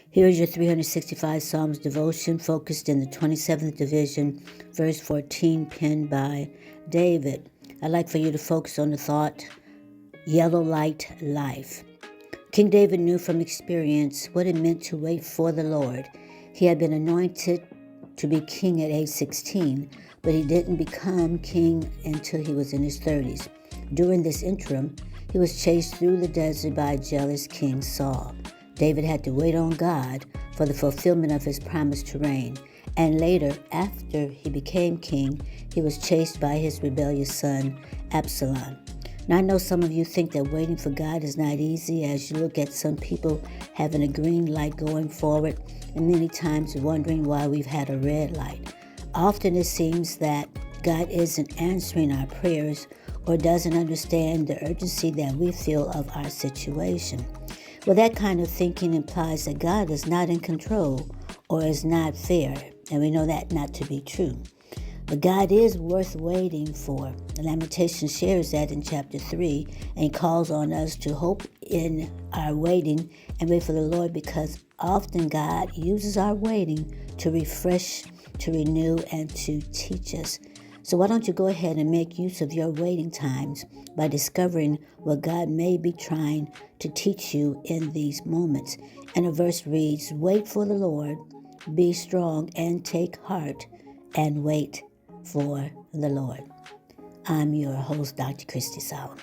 Here is your 365 Psalms devotion focused in the 27th division, verse 14, penned by David. I'd like for you to focus on the thought, yellow light life. King David knew from experience what it meant to wait for the Lord. He had been anointed to be king at age 16, but he didn't become king until he was in his 30s. During this interim, he was chased through the desert by a jealous King Saul. David had to wait on God for the fulfillment of his promise to reign. And later, after he became king, he was chased by his rebellious son, Absalom. Now, I know some of you think that waiting for God is not easy as you look at some people having a green light going forward and many times wondering why we've had a red light. Often it seems that God isn't answering our prayers or doesn't understand the urgency that we feel of our situation. Well, that kind of thinking implies that God is not in control or is not fair, and we know that not to be true. But God is worth waiting for. The Lamentation shares that in chapter 3 and calls on us to hope in our waiting and wait for the Lord, because often God uses our waiting to refresh, to renew, and to teach us. So why don't you go ahead and make use of your waiting times by discovering what God may be trying to teach you in these moments. And a verse reads, "Wait for the Lord, be strong and take heart, and wait for the Lord." I'm your host, Dr. Christy Solomon.